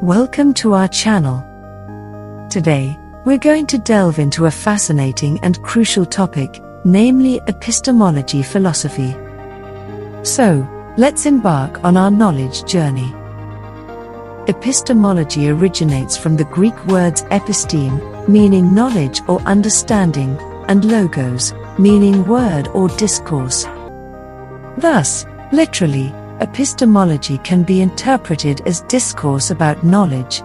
Welcome to our channel. Today, we're going to delve into a fascinating and crucial topic, namely epistemology philosophy. So, let's embark on our knowledge journey. Epistemology originates from the Greek words episteme, meaning knowledge or understanding, and logos, meaning word or discourse. Thus, literally, epistemology can be interpreted as discourse about knowledge.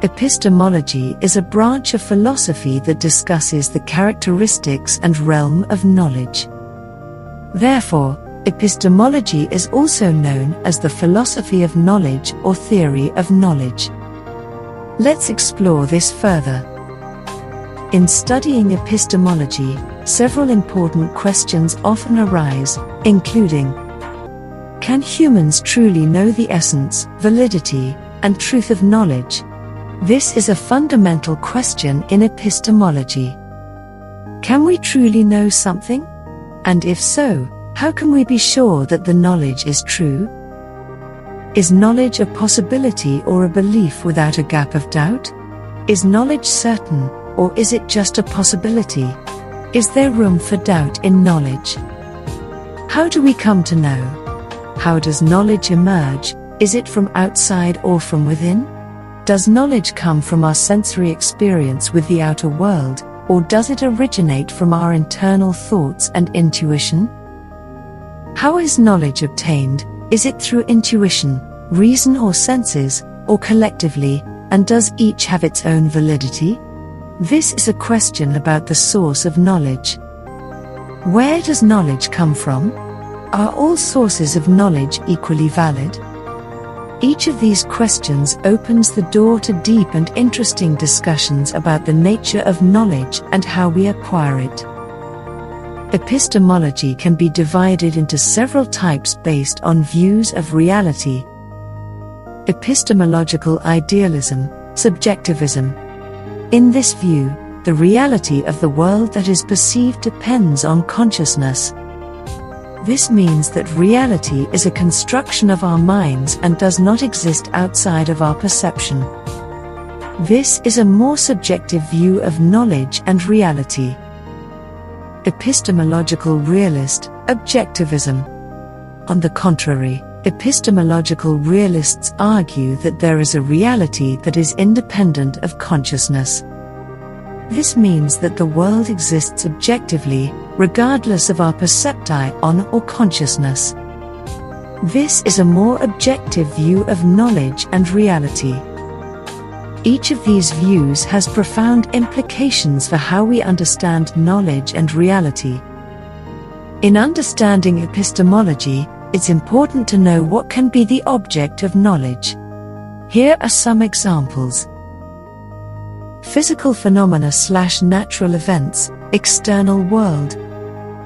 Epistemology is a branch of philosophy that discusses the characteristics and realm of knowledge. Therefore, epistemology is also known as the philosophy of knowledge or theory of knowledge. Let's explore this further. In studying epistemology, several important questions often arise, including: can humans truly know the essence, validity, and truth of knowledge? This is a fundamental question in epistemology. Can we truly know something? And if so, how can we be sure that the knowledge is true? Is knowledge a possibility or a belief without a gap of doubt? Is knowledge certain, or is it just a possibility? Is there room for doubt in knowledge? How do we come to know? How does knowledge emerge? Is it from outside or from within? Does knowledge come from our sensory experience with the outer world, or does it originate from our internal thoughts and intuition? How is knowledge obtained? Is it through intuition, reason or senses, or collectively, and does each have its own validity? This is a question about the source of knowledge. Where does knowledge come from? Are all sources of knowledge equally valid? Each of these questions opens the door to deep and interesting discussions about the nature of knowledge and how we acquire it. Epistemology can be divided into several types based on views of reality. Epistemological idealism, subjectivism. In this view, the reality of the world that is perceived depends on consciousness. This means that reality is a construction of our minds and does not exist outside of our perception. This is a more subjective view of knowledge and reality. Epistemological realist, objectivism. On the contrary, epistemological realists argue that there is a reality that is independent of consciousness. This means that the world exists objectively, regardless of our percepti on or consciousness. This is a more objective view of knowledge and reality. Each of these views has profound implications for how we understand knowledge and reality. In understanding epistemology, it's important to know what can be the object of knowledge. Here are some examples. Physical phenomena/natural events, external world.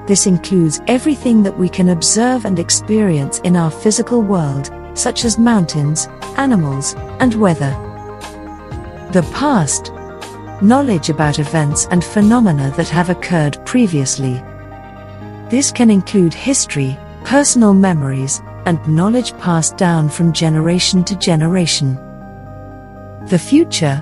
This includes everything that we can observe and experience in our physical world, such as mountains, animals, and weather. The past. Knowledge about events and phenomena that have occurred previously. This can include history, personal memories, and knowledge passed down from generation to generation. The future.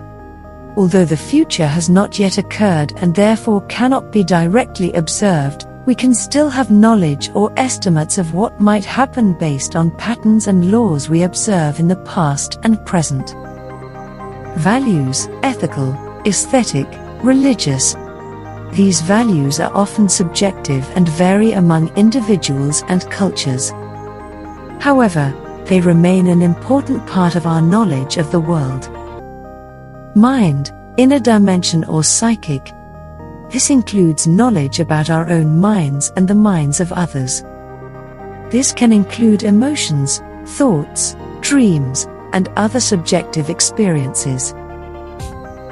Although the future has not yet occurred and therefore cannot be directly observed, we can still have knowledge or estimates of what might happen based on patterns and laws we observe in the past and present. Values, ethical, aesthetic, religious. These values are often subjective and vary among individuals and cultures. However, they remain an important part of our knowledge of the world. Mind, inner dimension or psychic. This includes knowledge about our own minds and the minds of others. This can include emotions, thoughts, dreams, and other subjective experiences.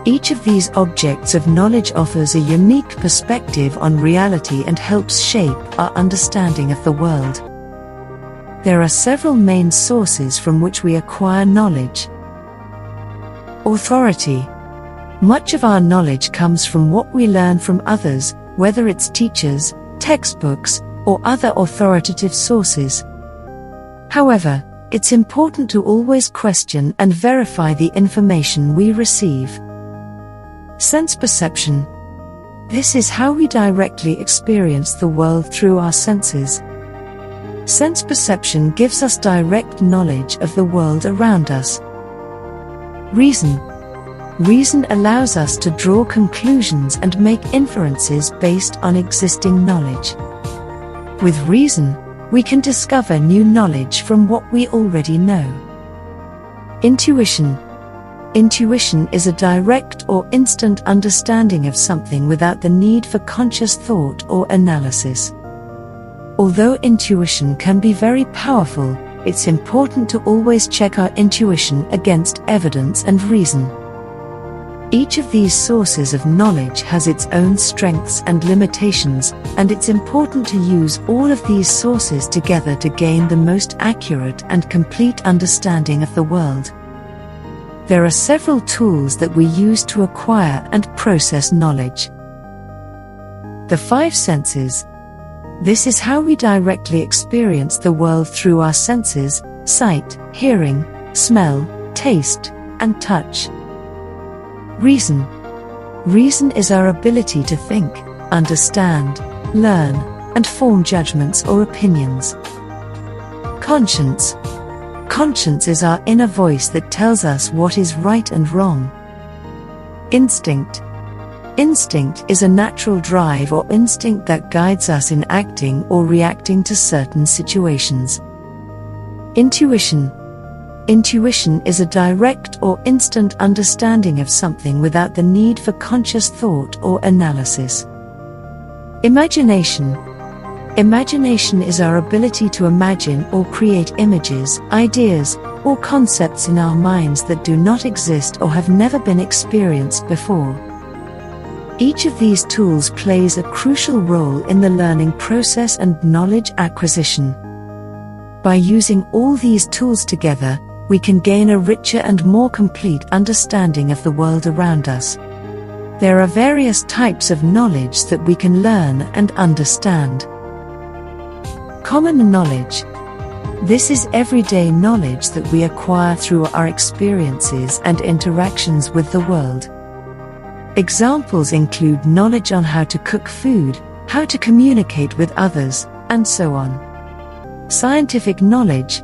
Each of these objects of knowledge offers a unique perspective on reality and helps shape our understanding of the world. There are several main sources from which we acquire knowledge. Authority. Much of our knowledge comes from what we learn from others, whether it's teachers, textbooks, or other authoritative sources. However, it's important to always question and verify the information we receive. Sense perception. This is how we directly experience the world through our senses. Sense perception gives us direct knowledge of the world around us. Reason. Reason allows us to draw conclusions and make inferences based on existing knowledge. With reason, we can discover new knowledge from what we already know. Intuition. Intuition is a direct or instant understanding of something without the need for conscious thought or analysis. Although intuition can be very powerful, it's important to always check our intuition against evidence and reason. Each of these sources of knowledge has its own strengths and limitations, and it's important to use all of these sources together to gain the most accurate and complete understanding of the world. There are several tools that we use to acquire and process knowledge. The five senses. This is how we directly experience the world through our senses: sight, hearing, smell, taste, and touch. Reason. Reason is our ability to think, understand, learn, and form judgments or opinions. Conscience. Conscience is our inner voice that tells us what is right and wrong. Instinct. Instinct is a natural drive or instinct that guides us in acting or reacting to certain situations. Intuition. Intuition is a direct or instant understanding of something without the need for conscious thought or analysis. Imagination. Imagination is our ability to imagine or create images, ideas, or concepts in our minds that do not exist or have never been experienced before. Each of these tools plays a crucial role in the learning process and knowledge acquisition. By using all these tools together, we can gain a richer and more complete understanding of the world around us. There are various types of knowledge that we can learn and understand. Common knowledge. This is everyday knowledge that we acquire through our experiences and interactions with the world. Examples include knowledge on how to cook food, how to communicate with others, and so on. Scientific knowledge.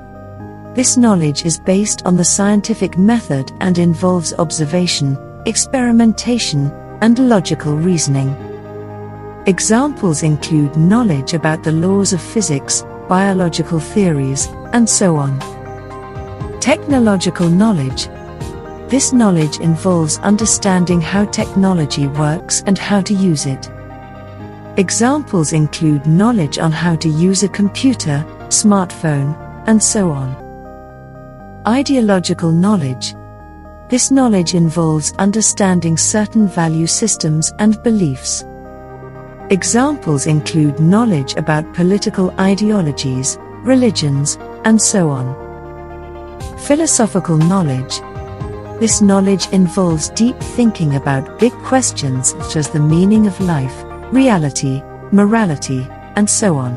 This knowledge is based on the scientific method and involves observation, experimentation, and logical reasoning. Examples include knowledge about the laws of physics, biological theories, and so on. Technological knowledge. This knowledge involves understanding how technology works and how to use it. Examples include knowledge on how to use a computer, smartphone, and so on. Ideological knowledge. This knowledge involves understanding certain value systems and beliefs. Examples include knowledge about political ideologies, religions, and so on. Philosophical knowledge. This knowledge involves deep thinking about big questions such as the meaning of life, reality, morality, and so on.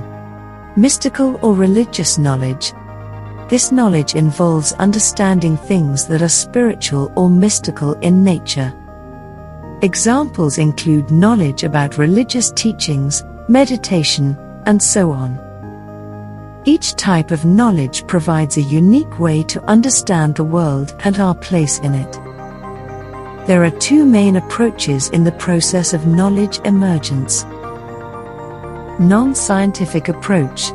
Mystical or religious knowledge. This knowledge involves understanding things that are spiritual or mystical in nature. Examples include knowledge about religious teachings, meditation, and so on. Each type of knowledge provides a unique way to understand the world and our place in it. There are two main approaches in the process of knowledge emergence. Non-scientific approach.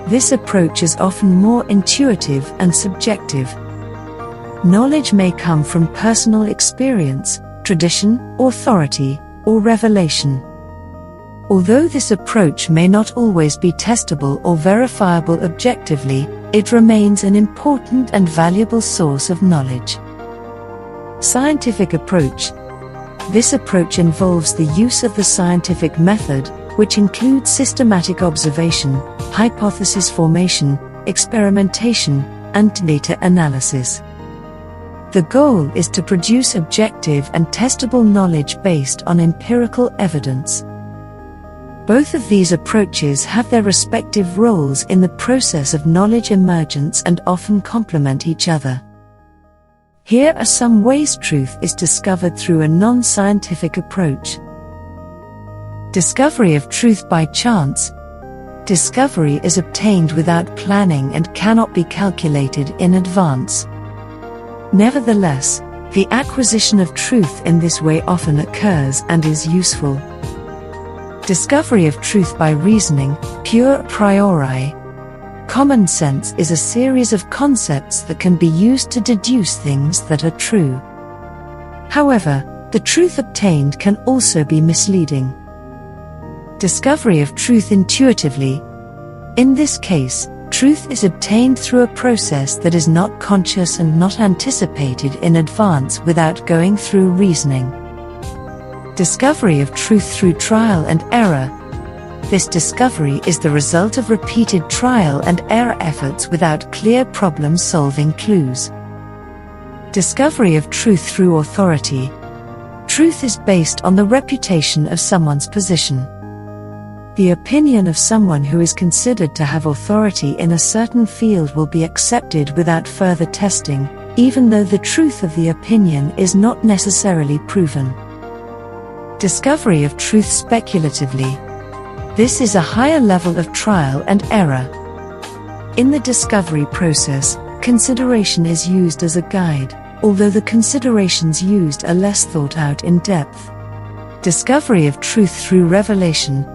This approach is often more intuitive and subjective. Knowledge may come from personal experience, tradition, authority, or revelation. Although this approach may not always be testable or verifiable objectively, it remains an important and valuable source of knowledge. Scientific approach. This approach involves the use of the scientific method, which includes systematic observation, hypothesis formation, experimentation, and data analysis. The goal is to produce objective and testable knowledge based on empirical evidence. Both of these approaches have their respective roles in the process of knowledge emergence and often complement each other. Here are some ways truth is discovered through a non-scientific approach. Discovery of truth by chance. Discovery is obtained without planning and cannot be calculated in advance. Nevertheless, the acquisition of truth in this way often occurs and is useful. Discovery of truth by reasoning, pure a priori. Common sense is a series of concepts that can be used to deduce things that are true. However, the truth obtained can also be misleading. Discovery of truth intuitively. In this case, truth is obtained through a process that is not conscious and not anticipated in advance without going through reasoning. Discovery of truth through trial and error. This discovery is the result of repeated trial and error efforts without clear problem-solving clues. Discovery of truth through authority. Truth is based on the reputation of someone's position. The opinion of someone who is considered to have authority in a certain field will be accepted without further testing, even though the truth of the opinion is not necessarily proven. Discovery of truth speculatively. This is a higher level of trial and error. In the discovery process, consideration is used as a guide, although the considerations used are less thought out in depth. Discovery of truth through revelation.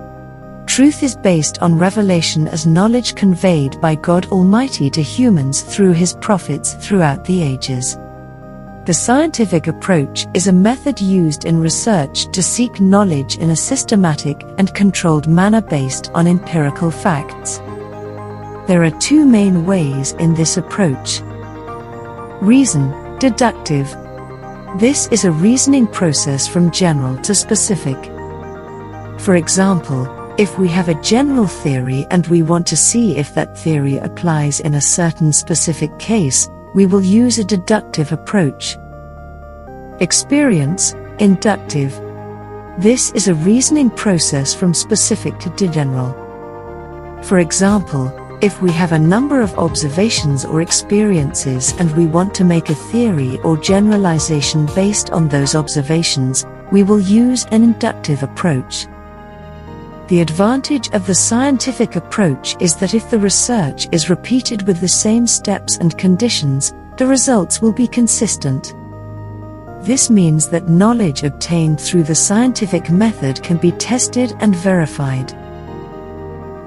Truth is based on revelation as knowledge conveyed by God Almighty to humans through His prophets throughout the ages. The scientific approach is a method used in research to seek knowledge in a systematic and controlled manner based on empirical facts. There are two main ways in this approach. Reason, deductive. This is a reasoning process from general to specific. For example, if we have a general theory and we want to see if that theory applies in a certain specific case, we will use a deductive approach. Experience, inductive. This is a reasoning process from specific to general. For example, if we have a number of observations or experiences and we want to make a theory or generalization based on those observations, we will use an inductive approach. The advantage of the scientific approach is that if the research is repeated with the same steps and conditions, the results will be consistent. This means that knowledge obtained through the scientific method can be tested and verified.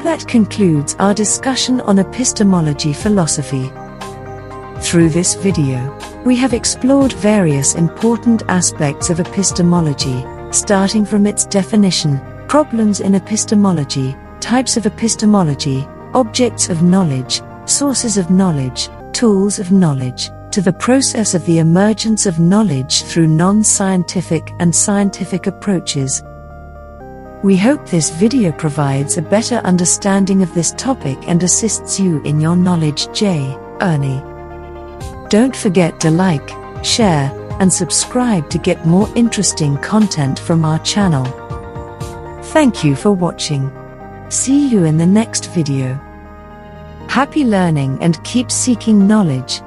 That concludes our discussion on epistemology philosophy. Through this video, we have explored various important aspects of epistemology, starting from its definition, problems in epistemology, types of epistemology, objects of knowledge, sources of knowledge, tools of knowledge, to the process of the emergence of knowledge through non-scientific and scientific approaches. We hope this video provides a better understanding of this topic and assists you in your knowledge journey. Don't forget to like, share, and subscribe to get more interesting content from our channel. Thank you for watching. See you in the next video. Happy learning and keep seeking knowledge.